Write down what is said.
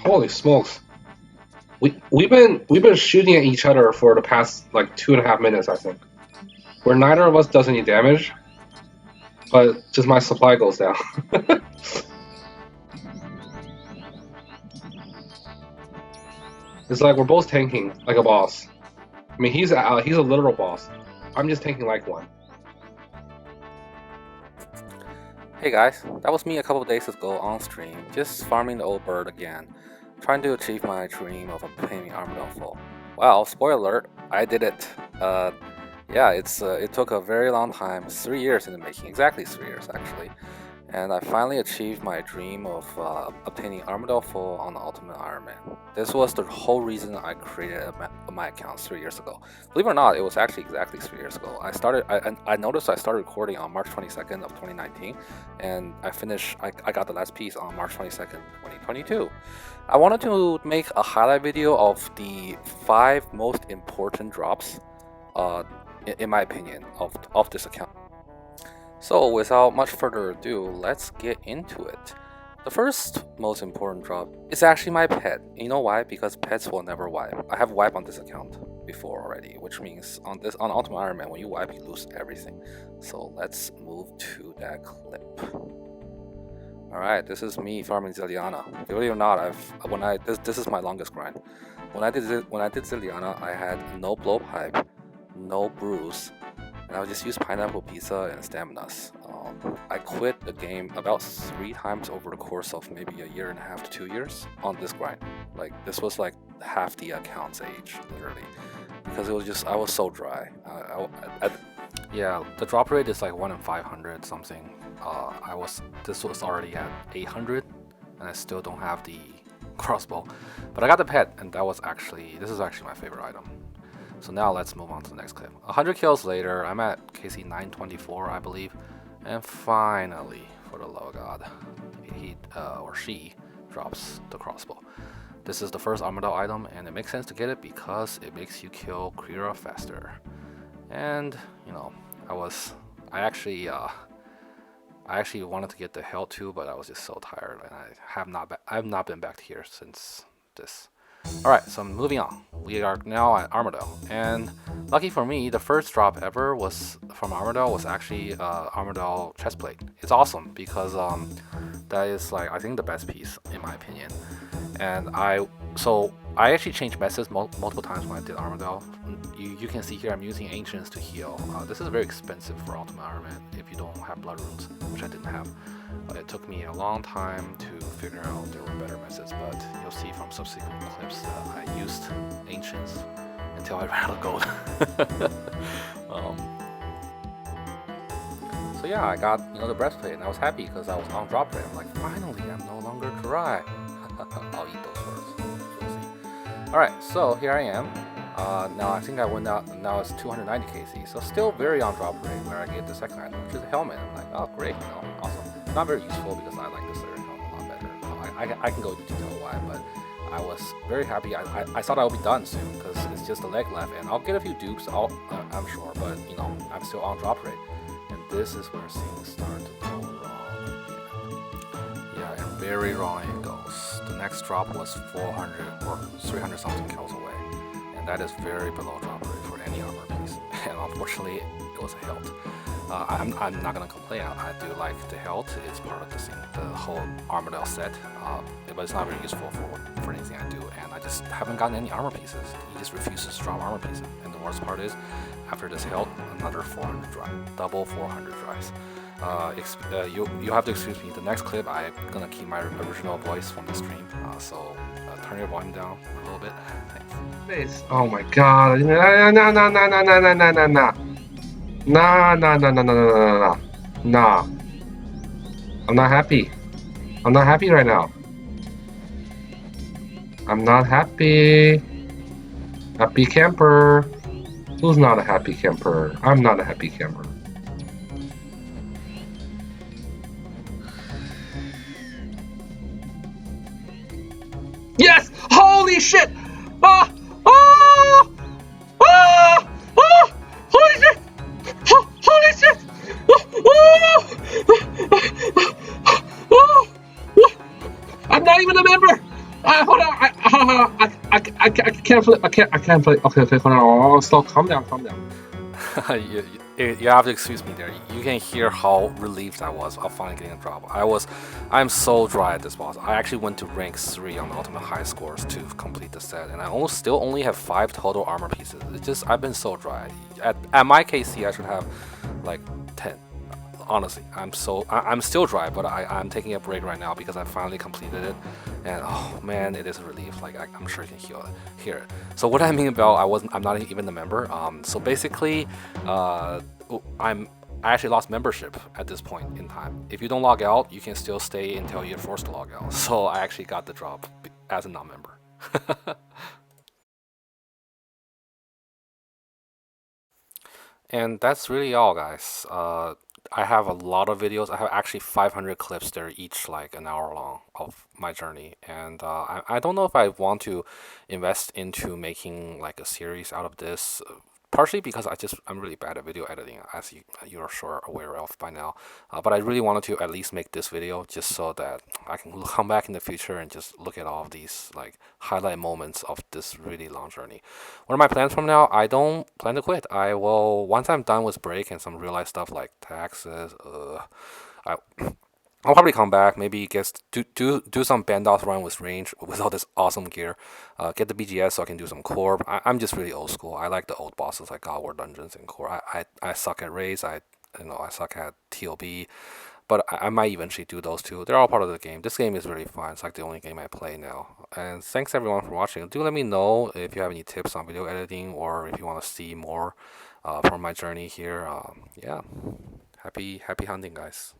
Holy smokes! We've been shooting at each other for the past like 2.5 minutes, I think. Where neither of us does any damage, but just my supply goes down. It's like we're both tanking like a boss. I mean, he's a literal boss. I'm just tanking like one. Hey guys, that was me a couple of days ago on stream, just farming the old bird again, trying to achieve my dream of obtaining Armadyl full. Well, spoiler alert, I did it. Yeah, it took a very long time, 3 years in the making, exactly 3 years actually. And I finally achieved my dream of obtaining Armadyl full on the Ultimate Ironman. This was the whole reason I created my account 3 years ago. Believe it or not, it was actually exactly 3 years ago. I noticed I started recording on March 22nd of 2019, and I got the last piece on March 22nd, 2022. I wanted to make a highlight video of the 5 most important drops, in my opinion, of this account. So without much further ado, let's get into it. The first most important drop is actually my pet. You know why? Because pets will never wipe. I have wiped on this account before already, which means on Ultimate Ironman, when you wipe, you lose everything. So let's move to that clip. Alright, this is me farming Juliana. Believe it or not, this is my longest grind. When I did Juliana, I had no blowpipe, no bruise, and I would just use pineapple pizza and staminas. I quit the game about 3 times over the course of maybe 1.5 years to 2 years on this grind. Like, this was like half the account's age, literally, because it was just, I was so dry. Yeah, the drop rate is like 1 in 500 something. This was already at 800, and I still don't have the crossbow, but I got the pet, and this is actually my favorite item. So now let's move on to the next clip. 100 kills later, I'm at KC 924, I believe, and finally, for the love of God, he or she drops the crossbow. This is the first Armadyl item, and it makes sense to get it because it makes you kill Kira faster. And you know, I actually wanted to get the hell too, but I was just so tired, and I have not been back here since this. Alright, so moving on. We are now at Armadyl, and lucky for me, the first drop ever was from Armadyl was actually Armadyl chestplate. It's awesome because that is like, I think, the best piece in my opinion. And I actually changed methods multiple times when I did Armadyl. You can see here I'm using Ancients to heal. This is very expensive for Ultimate Ironman if you don't have Blood Runes, which I didn't have. It took me a long time to figure out there were better methods, but you'll see from subsequent clips that I used Ancients until I ran out of gold. So yeah, I got the breastplate, and I was happy because I was on drop rate. I'm like, finally, I'm no longer dry. I'll eat those first. You'll see. Alright, so here I am. Now I think I went out, now it's 290 KC, so still very on drop rate where I get the second item, which is a helmet. I'm like, oh great, awesome. Not very useful because I like this layer helmet a lot better. I can go into detail why, but I was very happy. I thought I would be done soon because it's just a leg left, and I'll get a few dupes, I'm sure, but I'm still on drop rate. And this is where things start to go wrong. Yeah, and very wrong it goes. The next drop was 400 or 300 something kills away. That is very below drop rate for any armor piece, and unfortunately it was a hilt. I'm not gonna complain. I do like the hilt. It's part of the whole Armadyl set, but it's not very useful for anything I do, and I just haven't gotten any armor pieces. He just refuses to drop armor pieces, and the worst part is, after this hilt, another 400 dry, double 400 dries. You have to excuse me. The next clip I'm gonna keep my original voice from the stream, so turn your volume down a little bit. Thanks. Oh my god. Nah. I'm not happy. I'm not happy right now. I'm not happy. Happy camper. Who's not a happy camper? I'm not a happy camper. Yes! Holy shit! Holy shit! Holy shit! I'm not even a member! Hold I can't play. I can't play. Okay, okay, hold on. Slow. Calm down. Calm down. You have to excuse me there. You can hear how relieved I was of finally getting a drop. I'm so dry at this boss. I actually went to rank 3 on the ultimate high scores to complete the set, and I almost still only have 5 total armor pieces. It's just I've been so dry. At my KC, I should have like 10. Honestly, I'm still dry, but I'm taking a break right now because I finally completed it, and oh man, it is a relief. Like I'm sure you can hear it. So what I mean about I'm not even a member. So basically, uh, I actually lost membership at this point in time. If you don't log out, you can still stay until you're forced to log out. So I actually got the drop as a non-member. And that's really all, guys. I have a lot of videos. I have actually 500 clips. They're each like an hour long of my journey, and I don't know if I want to invest into making like a series out of this. Partially because I'm really bad at video editing, as you're sure aware of by now. But I really wanted to at least make this video just so that I can come back in the future and just look at all of these like highlight moments of this really long journey. What are my plans from now? I don't plan to quit. I will once I'm done with break and some real life stuff like taxes. I I'll probably come back. Maybe do some Bandos run with range with all this awesome gear. Get the BGS so I can do some core. I'm just really old school. I like the old bosses like God War Dungeons and core. I suck at raids. I suck at TOB. But I might eventually do those too. They're all part of the game. This game is really fun. It's like the only game I play now. And thanks everyone for watching. Do let me know if you have any tips on video editing or if you want to see more from my journey here. Yeah, happy hunting, guys.